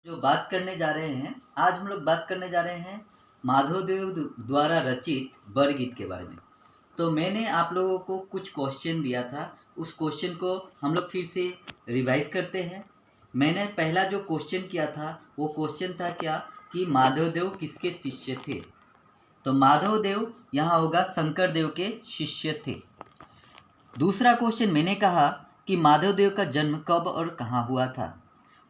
जो बात करने जा रहे हैं, आज हम लोग बात करने जा रहे हैं माधवदेव द्वारा रचित बरगीत के बारे में। तो मैंने आप लोगों को कुछ क्वेश्चन दिया था, उस क्वेश्चन को हम लोग फिर से रिवाइज करते हैं। मैंने पहला जो क्वेश्चन किया था वो क्वेश्चन था क्या कि माधवदेव किसके शिष्य थे। तो माधवदेव यहाँ होगा शंकर देव के शिष्य थे। दूसरा क्वेश्चन मैंने कहा कि माधवदेव का जन्म कब और कहाँ हुआ था।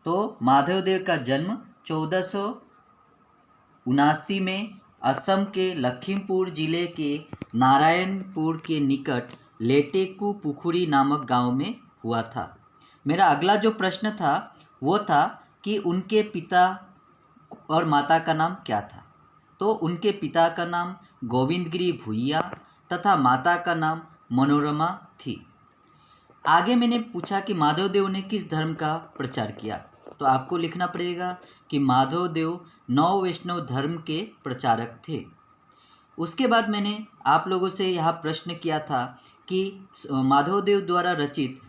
तो माधवदेव का जन्म 1479 में असम के लखीमपुर जिले के नारायणपुर के निकट लेटेकू पुखुरी नामक गांव में हुआ था। मेरा अगला जो प्रश्न था वो था कि उनके पिता और माता का नाम क्या था। तो उनके पिता का नाम गोविंदगिरी भुइया तथा माता का नाम मनोरमा थी। आगे मैंने पूछा कि माधवदेव ने किस धर्म का प्रचार किया। तो आपको लिखना पड़ेगा कि माधवदेव नव वैष्णव धर्म के प्रचारक थे। उसके बाद मैंने आप लोगों से यहाँ प्रश्न किया था कि माधवदेव द्वारा रचित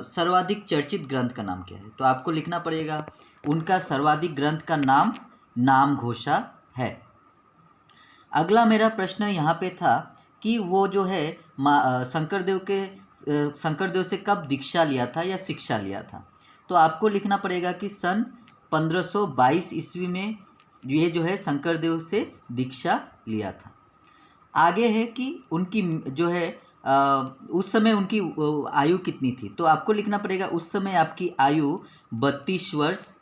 सर्वाधिक चर्चित ग्रंथ का नाम क्या है। तो आपको लिखना पड़ेगा उनका सर्वाधिक ग्रंथ का नाम नामघोषा है। अगला मेरा प्रश्न यहाँ पे था कि वो जो है शंकरदेव से कब दीक्षा लिया था या शिक्षा लिया था। तो आपको लिखना पड़ेगा कि सन 1522 ईस्वी में ये जो है शंकरदेव से दीक्षा लिया था। आगे है कि उनकी जो है उस समय उनकी आयु कितनी थी। तो आपको लिखना पड़ेगा उस समय आपकी आयु 32 वर्ष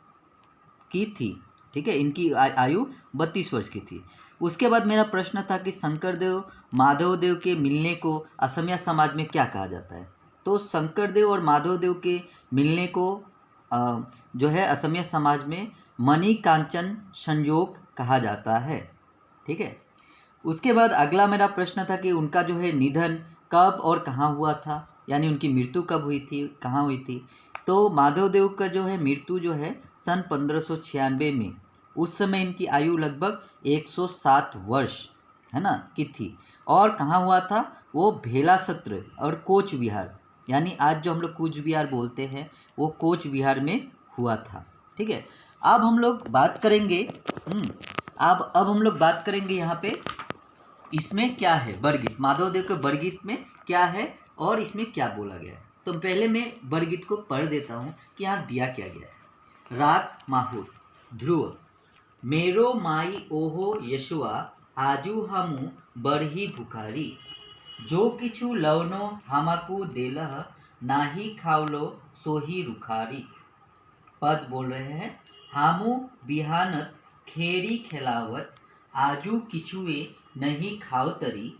की थी। ठीक है, इनकी आयु 32 वर्ष की थी। उसके बाद मेरा प्रश्न था कि शंकरदेव माधवदेव के मिलने को असमिया समाज में क्या कहा जाता है। तो शंकरदेव और माधवदेव के मिलने को जो है असमिया समाज में मणि कांचन संयोग कहा जाता है। ठीक है, उसके बाद अगला मेरा प्रश्न था कि उनका जो है निधन कब और कहाँ हुआ था, यानी उनकी मृत्यु कब हुई थी, कहाँ हुई थी। तो माधवदेव का जो है मृत्यु जो है सन 1596 में, उस समय इनकी आयु लगभग 107 वर्ष है ना की थी। और कहाँ हुआ था वो भेला सत्र और कोच विहार, यानी आज जो हम लोग कूच बिहार बोलते हैं वो कोच विहार में हुआ था। ठीक है, अब हम लोग बात करेंगे अब हम लोग बात करेंगे यहाँ पे इसमें क्या है बरगीत, माधवदेव के बरगीत में क्या है और इसमें क्या बोला गया है। तो पहले मैं बरगीत को पढ़ देता हूँ कि यहाँ दिया क्या गया है। राग माहुर ध्रुव मेरो माई ओहो यशुआ आजू हमू बरही भुखारी जो किछु लवनो हमाकू देलह नाही खावलो सोही रुखारी। पद बोल रहे हैं हामू बिहानत खेरी खिलावत आजू किचुए नहीं खावतरी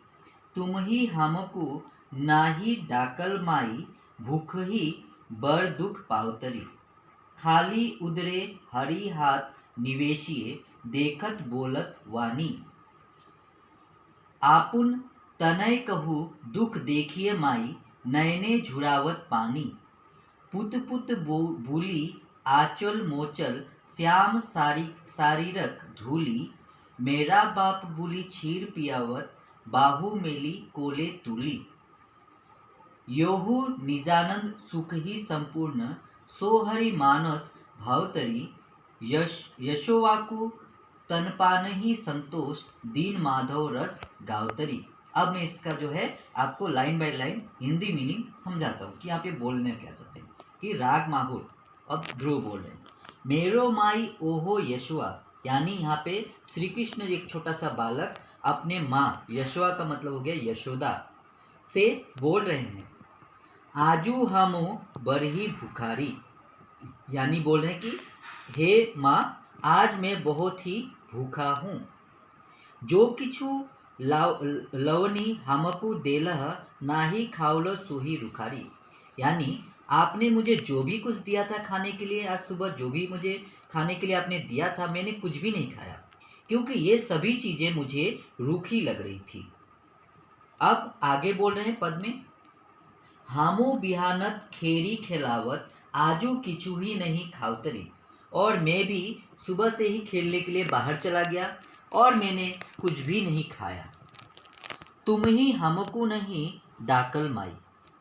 तुम ही हमको नाही डाकल माई भूख ही बर दुख पावतरी खाली उदरे हरी हाथ निवेशिए देखत बोलत वानी आपुन तनय कहू दुख देखिए माई नयने झुरावत पानी पुत पुत भूली आचल मोचल श्याम शारीरक धूली मेरा बाप बुली क्षीर पियावत बाहु मेली कोले तुली योहु निजानंद सुख ही संपूर्ण सोहरि मानस भावतरी यशोवाकु तनपान ही संतोष दीन माधव रस गावतरी। अब मैं इसका जो है आपको line by line Hindi meaning समझाता हूँ कि यहाँ पे बोलने क्या चाहते हैं। कि राग माहुर, अब ध्रुव बोल रहे हैं मेरो माई ओहो यशुआ, यानी यहाँ पे श्री कृष्ण एक छोटा सा बालक अपने माँ यशोआ का मतलब हो गया यशोदा से बोल रहे हैं आजू हमो बरही भुखारी, यानी बोल रहे हैं कि हे माँ आज मैं बहुत ही भूखा हूँ। जो किछु लवनी हमको देलह नाही खावलो सोही रुखारी, यानी आपने मुझे जो भी कुछ दिया था खाने के लिए, आज सुबह जो भी मुझे खाने के लिए आपने दिया था मैंने कुछ भी नहीं खाया क्योंकि ये सभी चीज़ें मुझे रूखी लग रही थी। अब आगे बोल रहे हैं पद में हामू बिहानत खेरी खिलावत आजू किचू ही नहीं खावतरी, और मैं भी सुबह से ही खेलने के लिए बाहर चला गया और मैंने कुछ भी नहीं खाया। तुम ही हमको नहीं डाकल माई,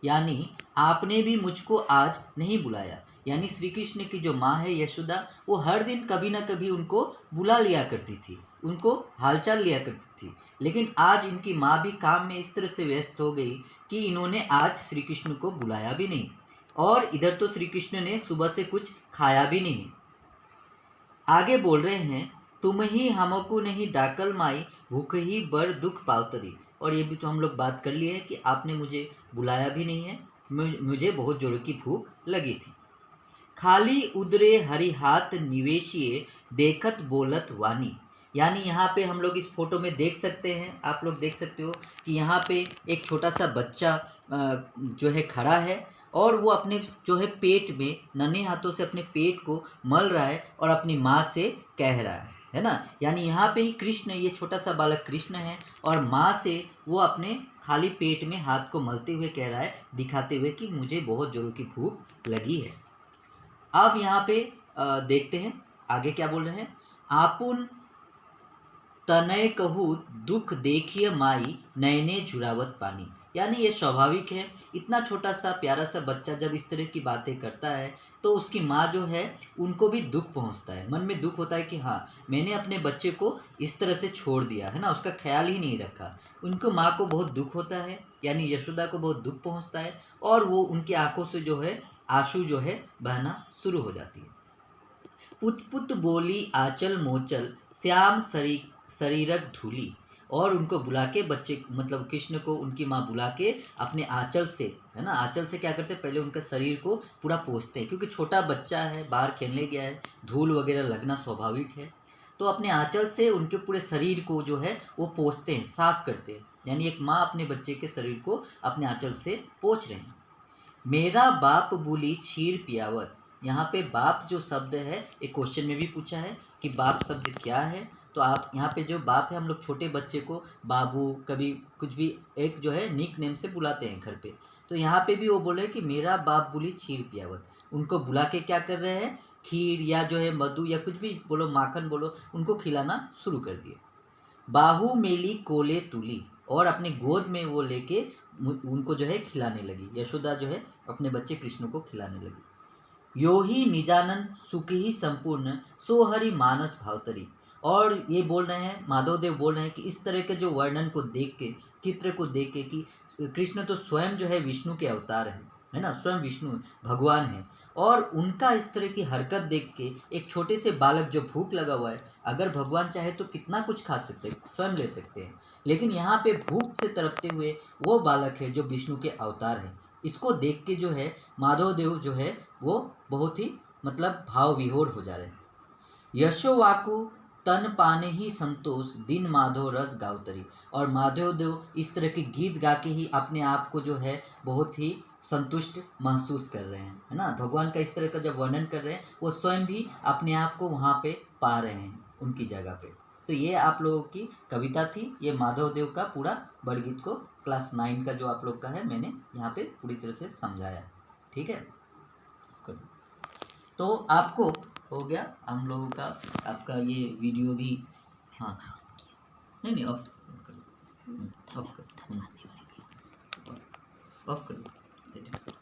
यानी आपने भी मुझको आज नहीं बुलाया। यानी श्री कृष्ण की जो माँ है यशोदा, वो हर दिन कभी ना कभी उनको बुला लिया करती थी, उनको हालचाल लिया करती थी। लेकिन आज इनकी माँ भी काम में इस तरह से व्यस्त हो गई कि इन्होंने आज श्री कृष्ण को बुलाया भी नहीं, और इधर तो श्री कृष्ण ने सुबह से कुछ खाया भी नहीं। आगे बोल रहे हैं, तुम ही हमको नहीं डाकल माई, भूख ही बर दुख पावतरी। और ये भी तो हम लोग बात कर लिए हैं कि आपने मुझे बुलाया भी नहीं है, मुझे बहुत जोरों की भूख लगी थी। खाली उदरे हरि हाथ निवेशिए, देखत बोलत वानी। यानी यहाँ पे हम लोग इस फोटो में देख सकते हैं, आप लोग देख सकते हो कि यहाँ पे एक छोटा सा बच्चा जो है खड़ा है, और वो अपने जो है पेट में नन्हे हाथों से अपने पेट को मल रहा है और अपनी माँ से कह रहा है ना। यानी यहाँ पे ही कृष्ण, ये छोटा सा बालक कृष्ण है, और माँ से वो अपने खाली पेट में हाथ को मलते हुए कह रहा है, दिखाते हुए कि मुझे बहुत जोरों की भूख लगी है। अब यहाँ पे देखते हैं आगे क्या बोल रहे हैं। आपुन तनय कहू दुख देखिए माई, नयने झुरावत पानी। यानी ये स्वाभाविक है, इतना छोटा सा प्यारा सा बच्चा जब इस तरह की बातें करता है तो उसकी माँ जो है उनको भी दुख पहुँचता है, मन में दुख होता है कि हाँ, मैंने अपने बच्चे को इस तरह से छोड़ दिया है ना, उसका ख्याल ही नहीं रखा। उनको माँ को बहुत दुख होता है, यानी यशोदा को बहुत दुख पहुँचता है, और वो उनकी आंखों से जो है आंसू जो है बहना शुरू हो जाती है। पुत पुत बोली आंचल मोचल, श्याम शरीरक धूली। और उनको बुला के, बच्चे मतलब कृष्ण को उनकी माँ बुला के अपने आंचल से, है ना, आंचल से क्या करते हैं, पहले उनके शरीर को पूरा पोंछते हैं, क्योंकि छोटा बच्चा है, बाहर खेलने गया है, धूल वगैरह लगना स्वाभाविक है। तो अपने आंचल से उनके पूरे शरीर को जो है वो पोंछते हैं, साफ करते हैं। यानी एक माँ अपने बच्चे के शरीर को अपने आंचल से पोंछ रहे हैं। मेरा बाप बोली क्षीर पियावत। यहाँ पे बाप जो शब्द है एक क्वेश्चन में भी पूछा है कि बाप शब्द क्या है। तो आप यहाँ पे जो बाप है, हम लोग छोटे बच्चे को बाबू, कभी कुछ भी एक जो है निक नेम से बुलाते हैं घर पे। तो यहाँ पे भी वो बोल रहे हैं कि मेरा बाप बोली क्षीर पियावत। उनको बुला के क्या कर रहे हैं, खीर या जो है मधु या कुछ भी बोलो, माखन बोलो, उनको खिलाना शुरू कर दिए। बाहू मेली कोले तुली। और अपने गोद में वो लेके उनको जो है खिलाने लगी, यशोदा जो है अपने बच्चे कृष्ण को खिलाने लगी। यो ही निजानंद सुख ही संपूर्ण, सो हरि मानस भावतरी। और ये बोल रहे हैं, माधव देव बोल रहे हैं कि इस तरह के जो वर्णन को देख के, चित्र को देख के, कि कृष्ण तो स्वयं जो है विष्णु के अवतार है ना, स्वयं विष्णु भगवान है, और उनका इस तरह की हरकत देख के एक छोटे से बालक जो भूख लगा हुआ है, अगर भगवान चाहे तो कितना कुछ खा सकते हैं, स्वयं ले सकते हैं, लेकिन यहाँ पे भूख से तड़पते हुए वो बालक है जो विष्णु के अवतार है। इसको देख के जो है माधव देव जो है वो बहुत ही मतलब भाव विभोर हो जा रहे हैं। यशोवाकु तन पाने ही संतोष, दिन माधव रस गावतरी। और माधव देव इस तरह के गीत गा के ही अपने आप को जो है बहुत ही संतुष्ट महसूस कर रहे हैं, है ना। भगवान का इस तरह का जब वर्णन कर रहे हैं, वो स्वयं भी अपने आप को वहाँ पे पा रहे हैं उनकी जगह पे। तो ये आप लोगों की कविता थी, ये माधव देव का पूरा बड़गीत को क्लास 9 का जो आप लोग का है, मैंने यहाँ पे पूरी तरह से समझाया, ठीक है। तो आपको हो गया हम लोगों का, आपका ये वीडियो भी, हाँ नहीं ऑफ कर, ऑफ कर, ऑफ कर।